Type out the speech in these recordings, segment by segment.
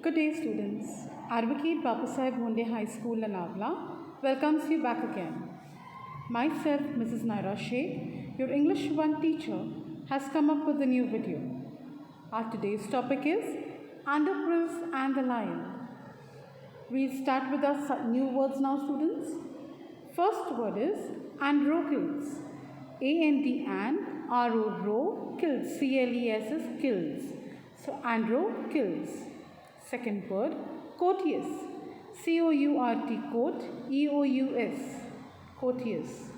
Good day, students. Advocate Babasaheb Bhonde High School, Lanavla welcomes you back again. Myself, Mrs. Naira Sheikh, your English 1 teacher, has come up with a new video. Our today's topic is Androcles and the Lion. We'll start with our new words now, students. First word is Androcles. A-N-D and R-O-R-O, kills, C-L-E-S is kills. So, Androcles. Second word, courteous. C-O-U-R-T, court, E-O-U-S, courteous.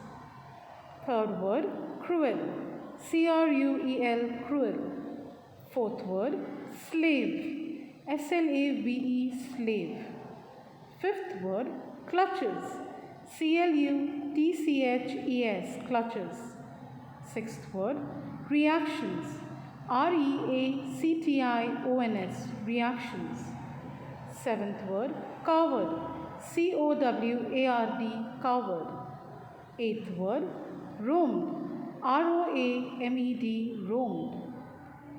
Third word, cruel. C-R-U-E-L, cruel. Fourth word, slave. S-L-A-V-E, slave. Fifth word, clutches. C-L-U-T-C-H-E-S, clutches. Sixth word, reactions. R-E-A-C-T-I-O-N-S, reactions. Seventh word, coward. C-O-W-A-R-D, coward. Eighth word, roamed. R-O-A-M-E-D, roamed.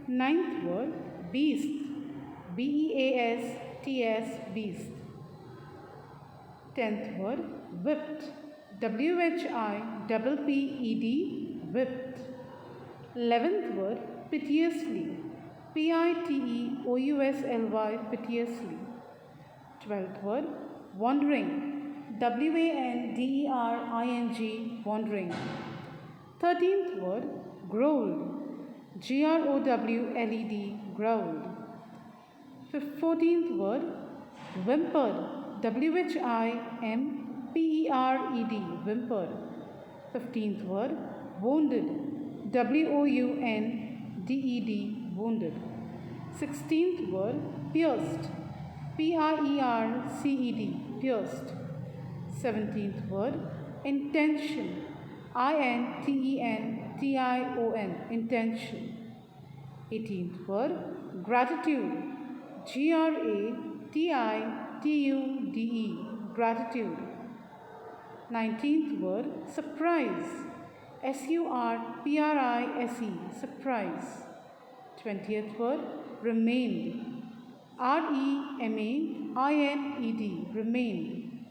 Ninth word, beast. B-E-A-S-T-S, beast. Tenth word, whipped. W-H-I-P-P-E-D, whipped. 11th word, piteously. P-I-T-E-O-U-S-L-Y, piteously. 12th word, wandering. W-A-N-D-E-R-I-N-G, wandering. 13th word, growled. G-R-O-W-L-E-D, growled. 14th word, whimpered. W-H-I-M-P-E-R-E-D, whimpered. 15th word, wounded. W-O-U-N-D-E-D, wounded. 16th word, pierced. P-I-E-R-C-E-D, pierced. 17th word, intention. I-N-T-E-N-T-I-O-N, intention. 18th word, gratitude. G-R-A-T-I-T-U-D-E, gratitude. 19th word, surprise. S-U-R-P-R-I-S-E, surprise. 20th word, remained. R-E-M-A-I-N-E-D, remained.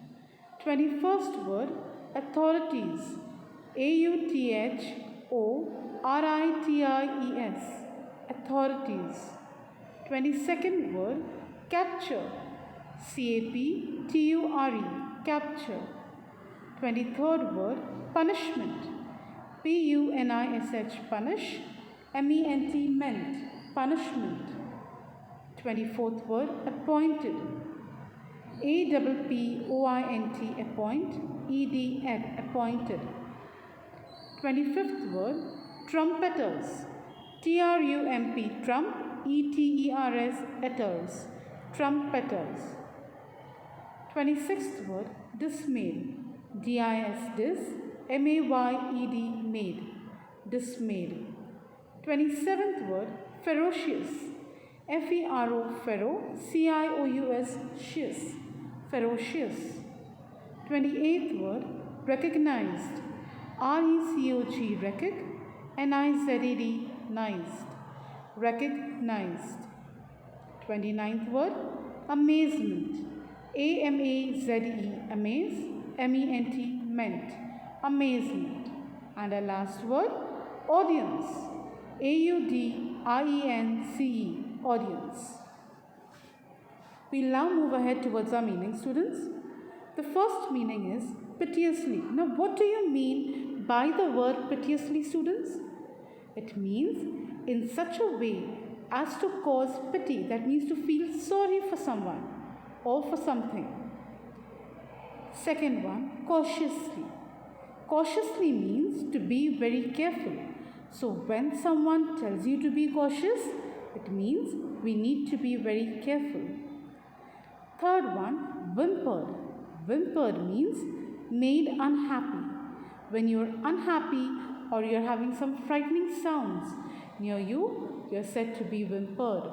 21st word, authorities. A-U-T-H-O-R-I-T-I-E-S, authorities. 22nd word, capture. C-A-P-T-U-R-E, capture. 23rd word, punishment. P-U-N-I-S-H, punish. M-E-N-T, meant, punishment. 24th word, appointed. A-P-P-O-I-N-T, appoint. E-D, appointed. 25th word, trumpeters. T-R-U-M-P, trump. E-T-E-R-S, etters, trumpeters. 26th word, dismayed. D-I-S, dis. M-A-Y-E-D, made, dismayed. 27th word, ferocious. F-E-R-O, fero, C-I-O-U-S, cious, ferocious. 28th word, recognized. R-E-C-O-G, recog, N-I-Z-E-D, nized, recognized. 29th word, amazement. A-M-A-Z-E, amaze, M-E-N-T, meant, amazement. And our last word, audience. A-U-D-I-E-N-C-E, audience. We'll now move ahead towards our meaning, students. The first meaning is piteously. Now, what do you mean by the word piteously, students? It means in such a way as to cause pity, that means to feel sorry for someone or for something. Second one, cautiously. Cautiously means to be very careful. So when someone tells you to be cautious, it means we need to be very careful. Third one, whimpered. Whimpered means made unhappy. When you're unhappy or you're having some frightening sounds near you, you're said to be whimpered.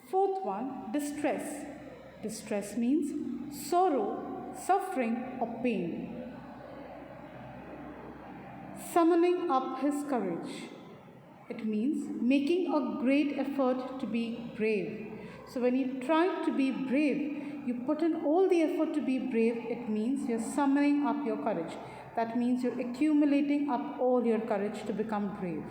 Fourth one, distress. Distress means sorrow, suffering or pain. Summoning up his courage. It means making a great effort to be brave. So when you try to be brave, you put in all the effort to be brave, it means you're summoning up your courage. That means you're accumulating up all your courage to become brave.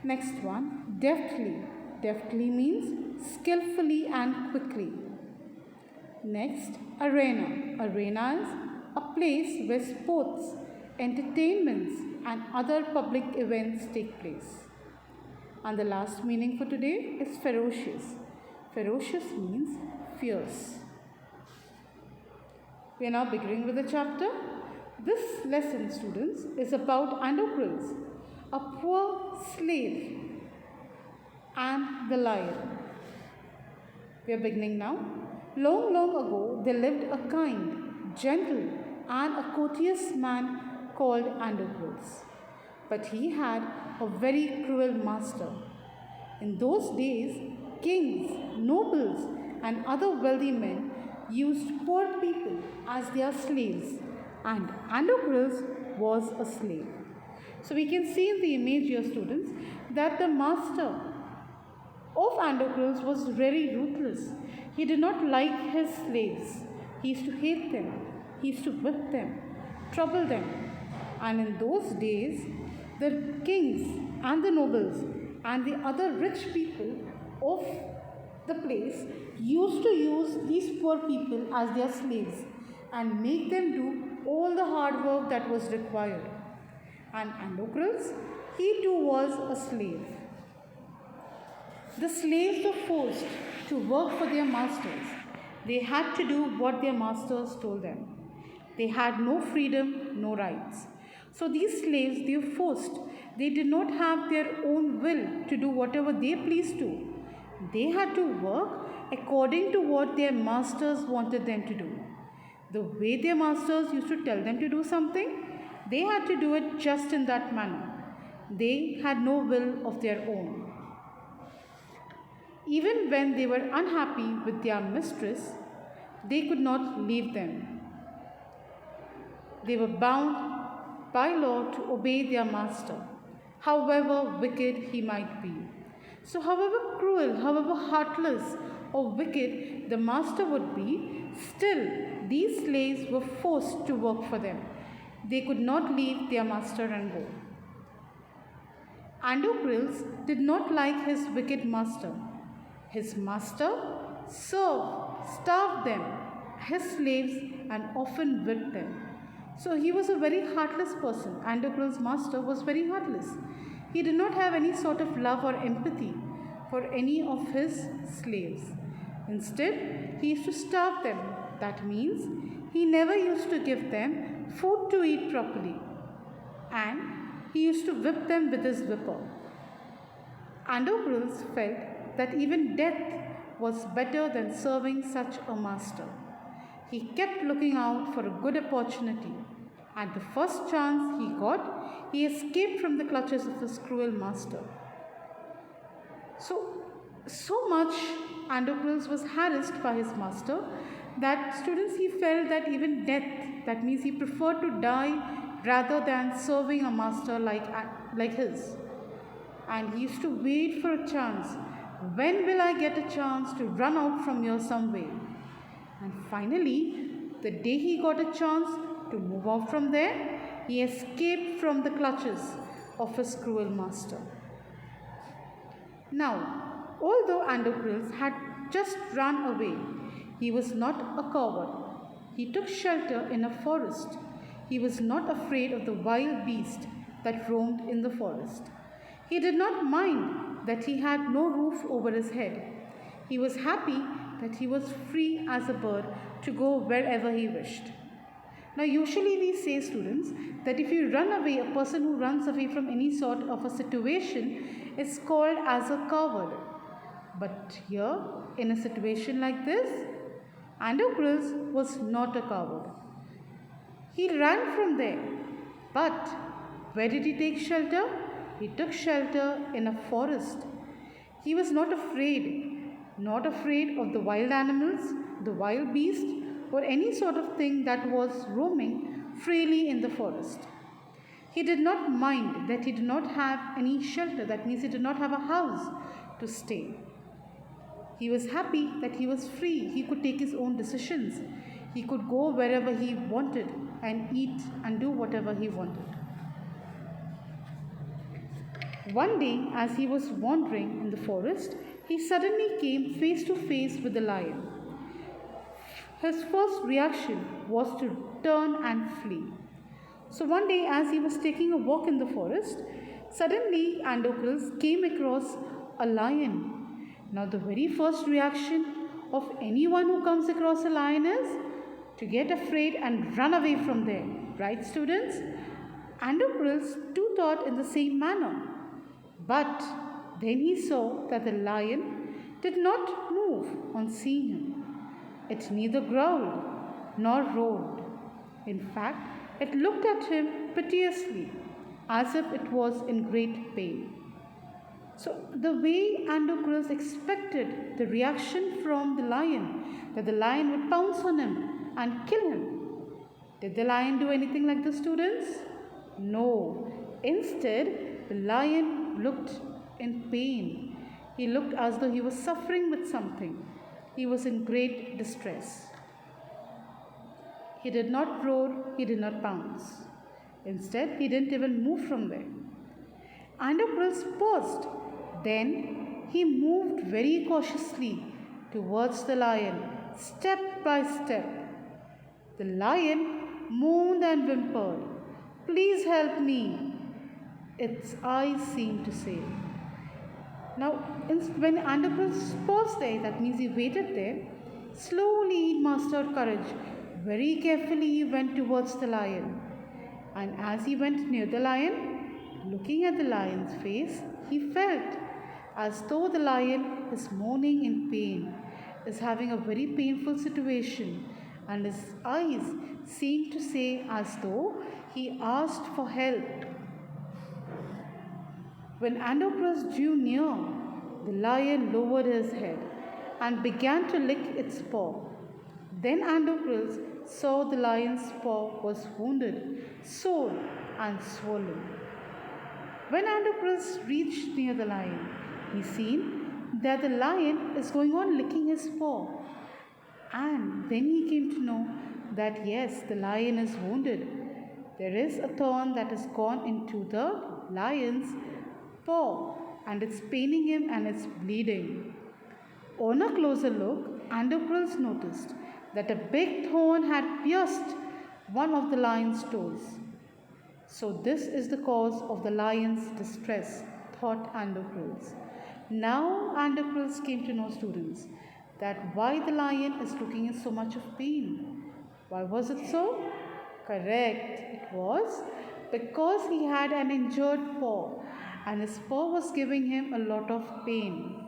Next one, deftly. Deftly means skillfully and quickly. Next, arena. Arena is a place where sports, entertainments, and other public events take place. And the last meaning for today is ferocious. Ferocious means fierce. We are now beginning with the chapter. This lesson, students, is about Androcles, a poor slave, and the lion. We are beginning now. Long, long ago, there lived a kind, gentle, and a courteous man called Androcles. But he had a very cruel master. In those days, kings, nobles, and other wealthy men used poor people as their slaves, and Androcles was a slave. So we can see in the image here, students, that the master of Androcles was very ruthless. He did not like his slaves. He used to hate them. He used to whip them, trouble them. And in those days, the kings and the nobles and the other rich people of the place used to use these poor people as their slaves and make them do all the hard work that was required. And Androcles, he too was a slave. The slaves were forced to work for their masters. They had to do what their masters told them. They had no freedom, no rights. So these slaves, they were forced. They did not have their own will to do whatever they pleased to. They had to work according to what their masters wanted them to do. The way their masters used to tell them to do something, they had to do it just in that manner. They had no will of their own. Even when they were unhappy with their mistress, they could not leave them. They were bound by law to obey their master, however wicked he might be. So, however cruel, however heartless or wicked the master would be, still these slaves were forced to work for them. They could not leave their master and go. Androcles did not like his wicked master. His master starved them, his slaves, and often whipped them. So he was a very heartless person. Androcles' master was very heartless. He did not have any sort of love or empathy for any of his slaves. Instead, he used to starve them. That means he never used to give them food to eat properly. And he used to whip them with his whipper. Androcles felt that even death was better than serving such a master. He kept looking out for a good opportunity. At the first chance he got, he escaped from the clutches of his cruel master. So much Androcles was harassed by his master that students, he felt that even death, that means he preferred to die rather than serving a master like his. And he used to wait for a chance. When will I get a chance to run out from here some way? And finally, the day he got a chance to move out from there, he escaped from the clutches of his cruel master. Now, although Androcles had just run away, he was not a coward. He took shelter in a forest. He was not afraid of the wild beast that roamed in the forest. He did not mind that he had no roof over his head. He was happy that he was free as a bird to go wherever he wished. Now, usually we say, students, that if you run away, a person who runs away from any sort of a situation is called as a coward. But here, in a situation like this, Androcles was not a coward. He ran from there. But where did he take shelter? He took shelter in a forest. He was not afraid of the wild animals, the wild beast, or any sort of thing that was roaming freely in the forest. He did not mind that he did not have any shelter. That means he did not have a house to stay. He was happy that he was free. He could take his own decisions. He could go wherever he wanted and eat and do whatever he wanted. One day, as he was wandering in the forest, he suddenly came face to face with the lion. His first reaction was to turn and flee. So one day, as he was taking a walk in the forest, suddenly Androcles came across a lion. Now, the very first reaction of anyone who comes across a lion is to get afraid and run away from there. Right, students? Androcles too thought in the same manner. But then he saw that the lion did not move on seeing him. It neither growled nor roared. In fact, it looked at him piteously, as if it was in great pain. So, the way Androcles expected the reaction from the lion, that the lion would pounce on him and kill him. Did the lion do anything like this, students? No. Instead, the lion looked in pain. He looked as though he was suffering with something. He was in great distress. He did not roar, he did not pounce. Instead, he didn't even move from there. Androcles paused. Then he moved very cautiously towards the lion, step by step. The lion moaned and whimpered, "Please help me," its eyes seemed to say. Now, when Androcles paused there, that means he waited there, slowly he mustered courage. Very carefully he went towards the lion. And as he went near the lion, looking at the lion's face, he felt as though the lion is moaning in pain, is having a very painful situation, and his eyes seemed to say as though he asked for help. When Androcles drew near, the lion lowered his head and began to lick its paw. Then Androcles saw the lion's paw was wounded, sore, and swollen. When Androcles reached near the lion, he seen that the lion is going on licking his paw. And then he came to know that yes, the lion is wounded. There is a thorn that has gone into the lion's paw and it's paining him and it's bleeding. On a closer look, Androcles noticed that a big thorn had pierced one of the lion's toes. So this is the cause of the lion's distress, thought Androcles. Now Androcles came to know, students, that why the lion is looking in so much of pain. Why was it so? Correct, it was because he had an injured paw and his paw was giving him a lot of pain.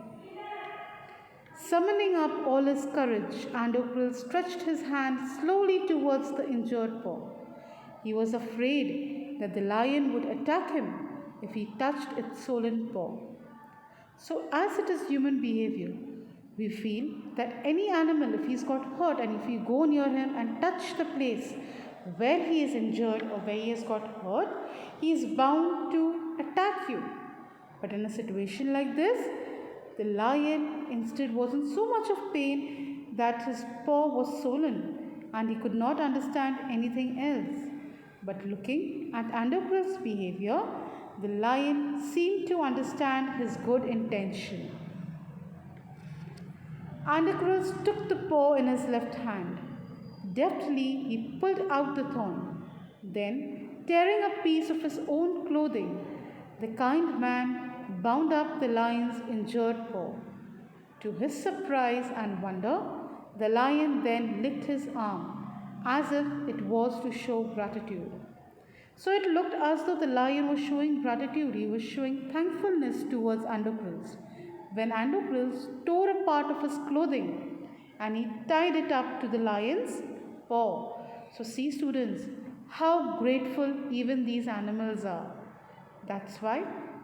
Summoning up all his courage, Androcles stretched his hand slowly towards the injured paw. He was afraid that the lion would attack him if he touched its swollen paw. So, as it is human behavior, we feel that any animal, if he's got hurt and if you go near him and touch the place where he is injured or where he has got hurt, he is bound to attack you. But in a situation like this, the lion instead was in so much of pain that his paw was swollen and he could not understand anything else. But looking at Androcles' behavior, the lion seemed to understand his good intention. Androcles took the paw in his left hand. Deftly, he pulled out the thorn. Then, tearing a piece of his own clothing, the kind man bound up the lion's injured paw. To his surprise and wonder, the lion then licked his arm as if it was to show gratitude. So it looked as though the lion was showing gratitude. He was showing thankfulness towards Androcles. When Androcles tore a part of his clothing and he tied it up to the lion's paw. So see, students, how grateful even these animals are. That's why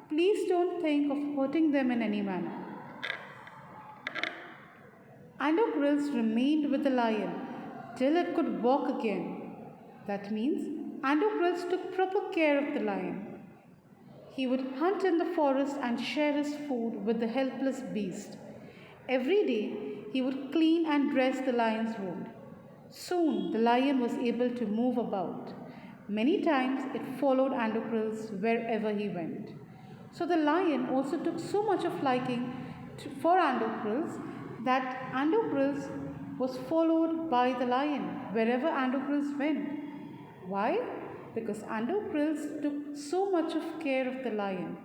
please don't think of hurting them in any manner. Androcles remained with the lion till it could walk again. That means Androcles took proper care of the lion. He would hunt in the forest and share his food with the helpless beast. Every day, he would clean and dress the lion's wound. Soon, the lion was able to move about. Many times, it followed Androcles wherever he went. So, the lion also took so much of liking for Androcles that Androcles was followed by the lion wherever Androcles went. Why? Because Androcles took so much of care of the lion.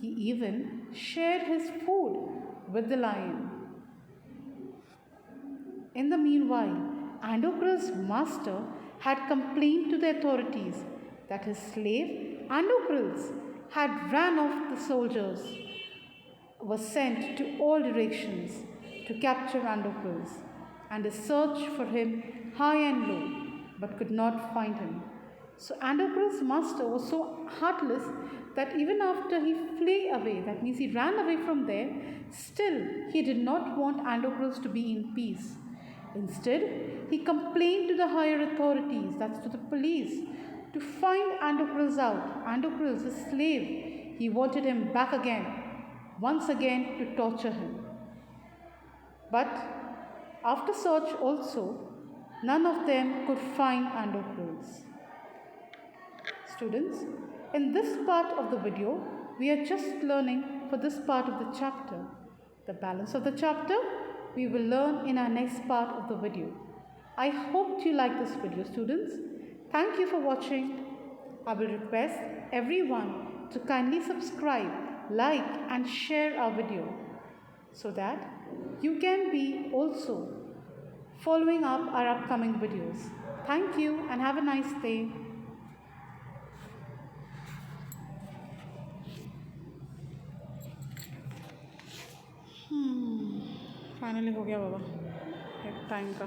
He even shared his food with the lion. In the meanwhile, Androcles' master had complained to the authorities that his slave, Androcles, had ran off the soldiers, was sent to all directions to capture Androcles, and a search for him high and low, but could not find him. So Androcles' master was so heartless that even after he flew away, that means he ran away from there, still he did not want Androcles to be in peace. Instead, he complained to the higher authorities, that's to the police, to find Androcles out. Androcles, his slave, he wanted him back again, once again to torture him. But after search also, none of them could find Androcles. Students, in this part of the video, we are just learning for this part of the chapter. The balance of the chapter, we will learn in our next part of the video. I hope you like this video, students. Thank you for watching. I will request everyone to kindly subscribe, like and share our video so that you can be also following up our upcoming videos. Thank you and have a nice day. Finally हो गया बाबा एक time का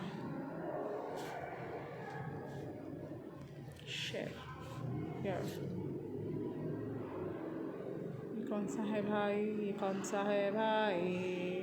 share यार ये कौन सा है भाई, ये कौन सा है भाई।